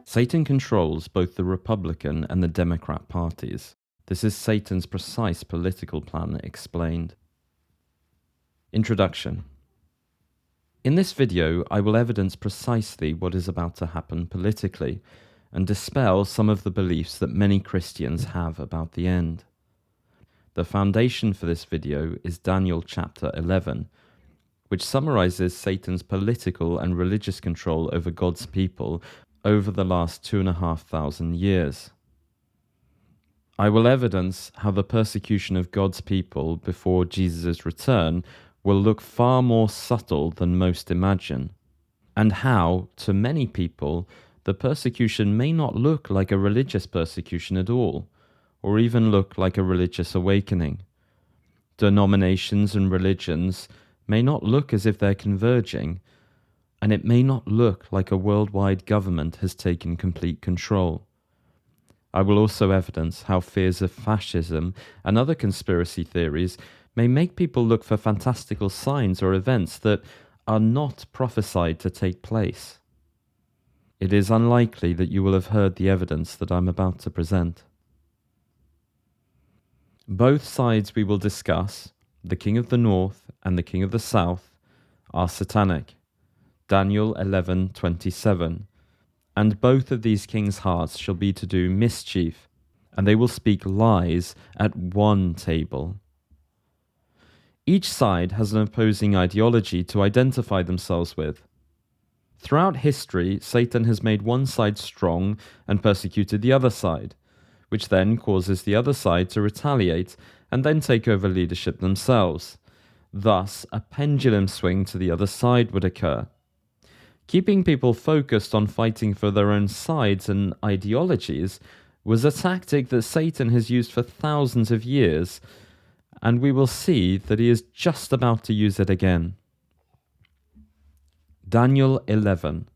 Satan controls both the Republican and the Democrat parties. This is Satan's precise political plan explained. Introduction. In this video, I will evidence precisely what is about to happen politically and dispel some of the beliefs that many Christians have about the end. The foundation for this video is Daniel chapter 11, which summarizes Satan's political and religious control over God's people over the last 2,500 years. I will evidence how the persecution of God's people before Jesus' return will look far more subtle than most imagine, and how, to many people, the persecution may not look like a religious persecution at all, or even look like a religious awakening. Denominations and religions may not look as if they're converging, and it may not look like a worldwide government has taken complete control. I will also evidence how fears of fascism and other conspiracy theories may make people look for fantastical signs or events that are not prophesied to take place. It is unlikely that you will have heard the evidence that I'm about to present. Both sides we will discuss, the King of the North and the King of the South, are satanic. Daniel 11:27. And both of these kings' hearts shall be to do mischief, and they will speak lies at one table. Each side has an opposing ideology to identify themselves with. Throughout history, Satan has made one side strong and persecuted the other side, which then causes the other side to retaliate and then take over leadership themselves. Thus, a pendulum swing to the other side would occur. Keeping people focused on fighting for their own sides and ideologies was a tactic that Satan has used for thousands of years, and we will see that he is just about to use it again. Daniel 11.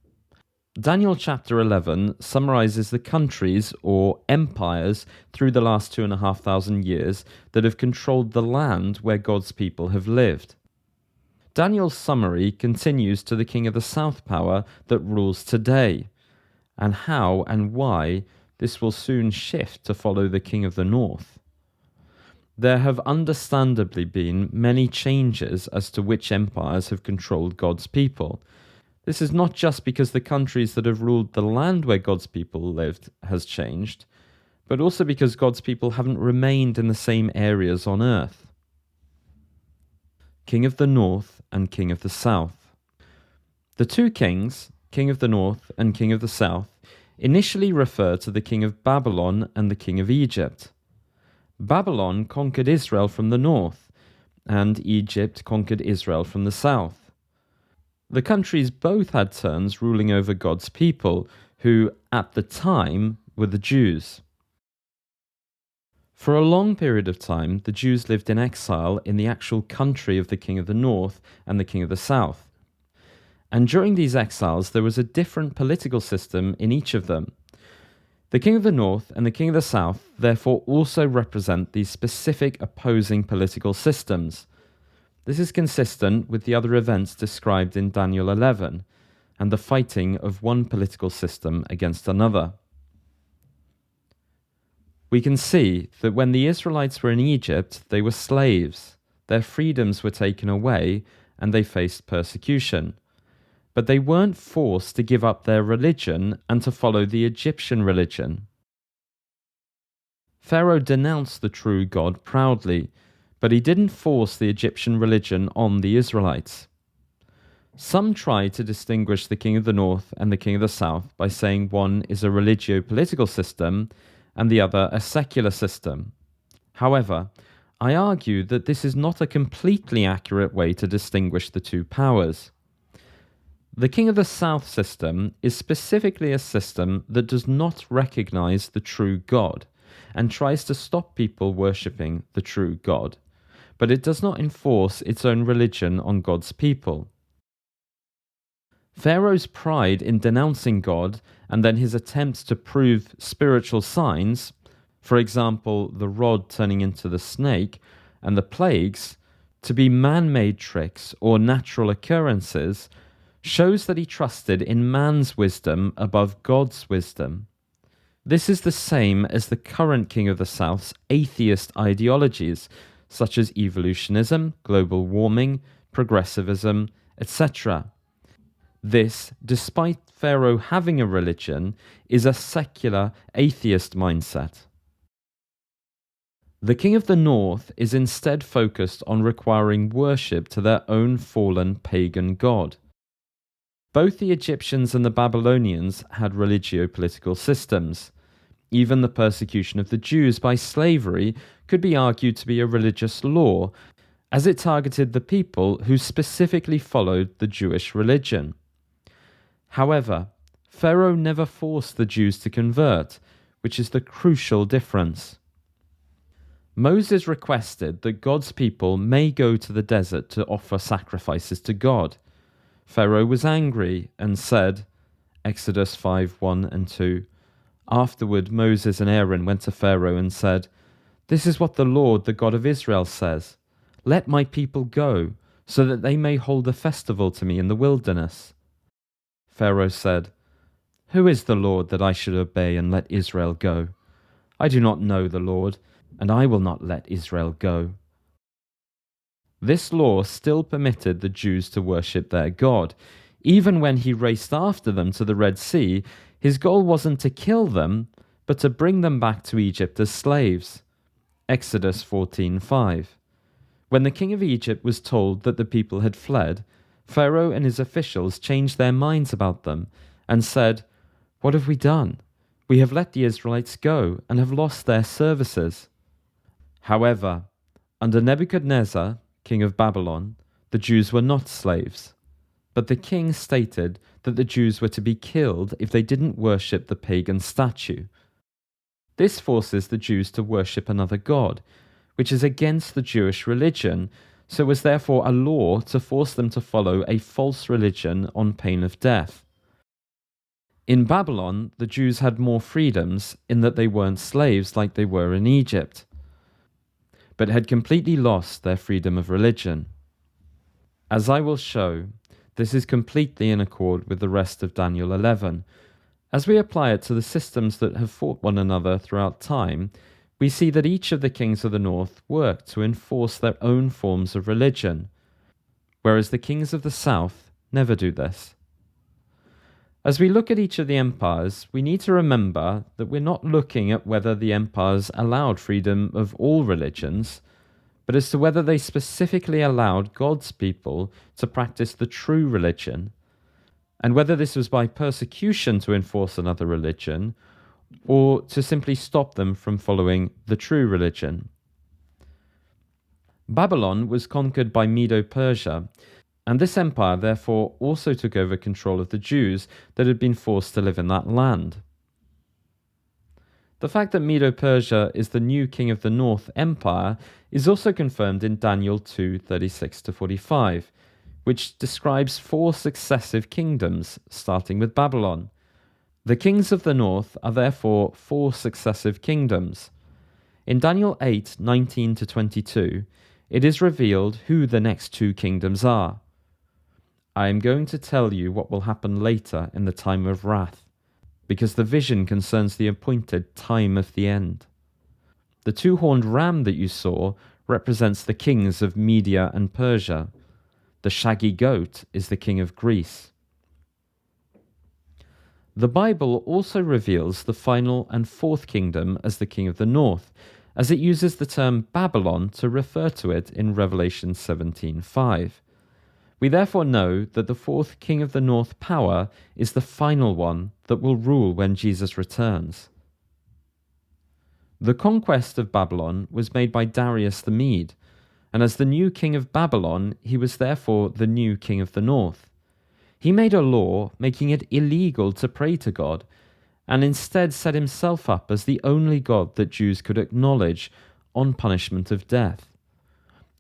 Daniel chapter 11 summarizes the countries or empires through the last 2,500 years that have controlled the land where God's people have lived. Daniel's summary continues to the King of the South power that rules today, and how and why this will soon shift to follow the King of the North. There have understandably been many changes as to which empires have controlled God's people. This is not just because the countries that have ruled the land where God's people lived has changed, but also because God's people haven't remained in the same areas on earth. King of the North and King of the South. The two kings, King of the North and King of the South, initially refer to the king of Babylon and the king of Egypt. Babylon conquered Israel from the north, and Egypt conquered Israel from the south. The countries both had turns ruling over God's people, who, at the time, were the Jews. For a long period of time, the Jews lived in exile in the actual country of the King of the North and the King of the South. And during these exiles, there was a different political system in each of them. The King of the North and the King of the South therefore also represent these specific opposing political systems. This is consistent with the other events described in Daniel 11 and the fighting of one political system against another. We can see that when the Israelites were in Egypt, they were slaves. Their freedoms were taken away and they faced persecution. But they weren't forced to give up their religion and to follow the Egyptian religion. Pharaoh denounced the true God proudly, but he didn't force the Egyptian religion on the Israelites. Some try to distinguish the King of the North and the King of the South by saying one is a religio-political system and the other a secular system. However, I argue that this is not a completely accurate way to distinguish the two powers. The King of the South system is specifically a system that does not recognize the true God and tries to stop people worshipping the true God, but it does not enforce its own religion on God's people. Pharaoh's pride in denouncing God and then his attempts to prove spiritual signs, for example, the rod turning into the snake and the plagues, to be man-made tricks or natural occurrences, shows that he trusted in man's wisdom above God's wisdom. This is the same as the current King of the South's atheist ideologies, such as evolutionism, global warming, progressivism, etc. This, despite Pharaoh having a religion, is a secular atheist mindset. The king of the north is instead focused on requiring worship to their own fallen pagan god. Both the Egyptians and the Babylonians had religio-political systems. Even the persecution of the Jews by slavery could be argued to be a religious law, as it targeted the people who specifically followed the Jewish religion. However, Pharaoh never forced the Jews to convert, which is the crucial difference. Moses requested that God's people may go to the desert to offer sacrifices to God. Pharaoh was angry and said, Exodus 5:1 and 2, Afterward Moses and Aaron went to Pharaoh and said, This is what the Lord, the God of Israel, says, Let my people go, so that they may hold a festival to me in the wilderness. Pharaoh said, Who is the Lord that I should obey and let Israel go? I do not know the Lord, and I will not let Israel go. This law still permitted the Jews to worship their God. Even when he raced after them to the Red Sea, his goal wasn't to kill them, but to bring them back to Egypt as slaves. Exodus 14:5. When the king of Egypt was told that the people had fled, Pharaoh and his officials changed their minds about them and said, What have we done? We have let the Israelites go and have lost their services. However, under Nebuchadnezzar, king of Babylon, the Jews were not slaves. But the king stated that the Jews were to be killed if they didn't worship the pagan statue. This forces the Jews to worship another god, which is against the Jewish religion, so was therefore a law to force them to follow a false religion on pain of death. In Babylon, the Jews had more freedoms in that they weren't slaves like they were in Egypt, but had completely lost their freedom of religion. As I will show, this is completely in accord with the rest of Daniel 11. As we apply it to the systems that have fought one another throughout time, we see that each of the kings of the north worked to enforce their own forms of religion, whereas the kings of the south never do this. As we look at each of the empires, we need to remember that we're not looking at whether the empires allowed freedom of all religions, but as to whether they specifically allowed God's people to practice the true religion, and whether this was by persecution to enforce another religion, or to simply stop them from following the true religion. Babylon was conquered by Medo-Persia, and this empire therefore also took over control of the Jews that had been forced to live in that land. The fact that Medo-Persia is the new king of the North Empire is also confirmed in Daniel 2:36-45, which describes 4 successive kingdoms, starting with Babylon. The kings of the north are therefore 4 successive kingdoms. In Daniel 8:19-22, it is revealed who the next 2 kingdoms are. I am going to tell you what will happen later in the time of wrath, because the vision concerns the appointed time of the end. The 2-horned ram that you saw represents the kings of Media and Persia. The shaggy goat is the king of Greece. The Bible also reveals the final and 4th kingdom as the king of the north, as it uses the term Babylon to refer to it in Revelation 17:5. We therefore know that the 4th king of the north power is the final one that will rule when Jesus returns. The conquest of Babylon was made by Darius the Mede, and as the new king of Babylon, he was therefore the new king of the north. He made a law making it illegal to pray to God, and instead set himself up as the only God that Jews could acknowledge on punishment of death.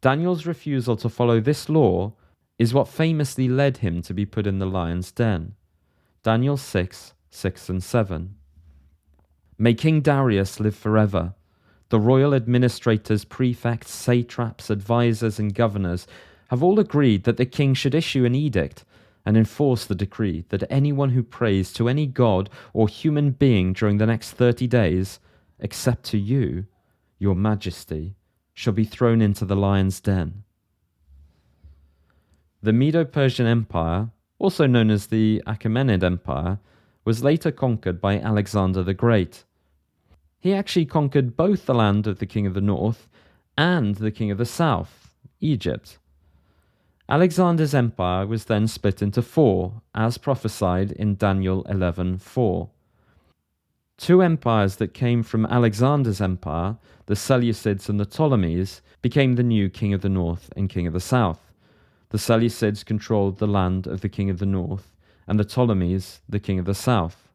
Daniel's refusal to follow this law is what famously led him to be put in the lion's den. Daniel 6:6-7. May King Darius live forever. The royal administrators, prefects, satraps, advisors, and governors have all agreed that the king should issue an edict, and enforce the decree that anyone who prays to any god or human being during the next 30 days, except to you, your majesty, shall be thrown into the lion's den. The Medo-Persian Empire, also known as the Achaemenid Empire, was later conquered by Alexander the Great. He actually conquered both the land of the king of the north and the king of the south, Egypt. Alexander's empire was then split into four, as prophesied in Daniel 11:4. Two empires that came from Alexander's empire, the Seleucids and the Ptolemies, became the new king of the north and king of the south. The Seleucids controlled the land of the king of the north, and the Ptolemies the king of the south.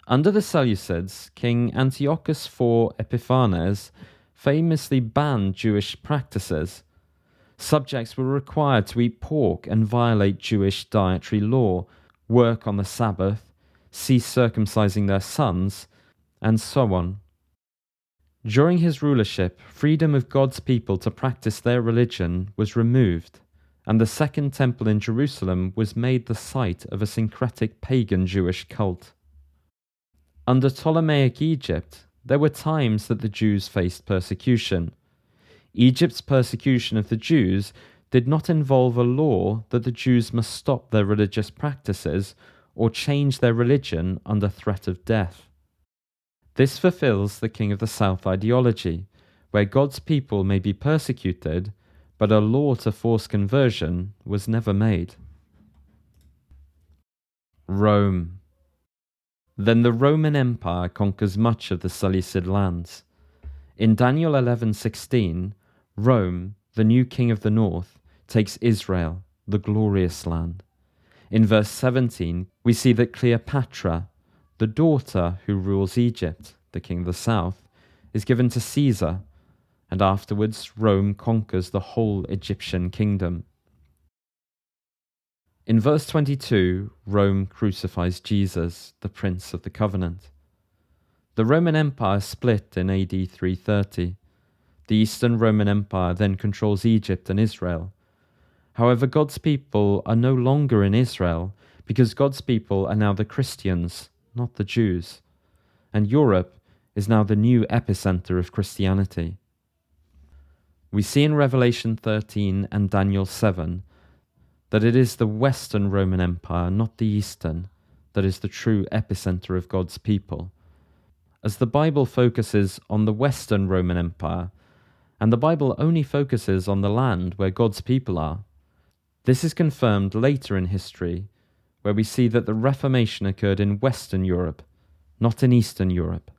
Under the Seleucids, King Antiochus IV Epiphanes famously banned Jewish practices. Subjects were required to eat pork and violate Jewish dietary law, work on the Sabbath, cease circumcising their sons, and so on. During his rulership, freedom of God's people to practice their religion was removed, and the Second Temple in Jerusalem was made the site of a syncretic pagan Jewish cult. Under Ptolemaic Egypt, there were times that the Jews faced persecution. Egypt's persecution of the Jews did not involve a law that the Jews must stop their religious practices or change their religion under threat of death. This fulfills the King of the South ideology, where God's people may be persecuted, but a law to force conversion was never made. Rome. Then the Roman Empire conquers much of the Seleucid lands. In Daniel 11:16, Rome, the new king of the north, takes Israel, the glorious land. In verse 17, we see that Cleopatra, the daughter who rules Egypt, the king of the south, is given to Caesar, and afterwards Rome conquers the whole Egyptian kingdom. In verse 22, Rome crucifies Jesus, the Prince of the Covenant. The Roman Empire split in AD 330. The Eastern Roman Empire then controls Egypt and Israel. However, God's people are no longer in Israel because God's people are now the Christians, not the Jews. And Europe is now the new epicenter of Christianity. We see in Revelation 13 and Daniel 7 that it is the Western Roman Empire, not the Eastern, that is the true epicenter of God's people. As the Bible focuses on the Western Roman Empire, and the Bible only focuses on the land where God's people are, this is confirmed later in history, where we see that the Reformation occurred in Western Europe, not in Eastern Europe.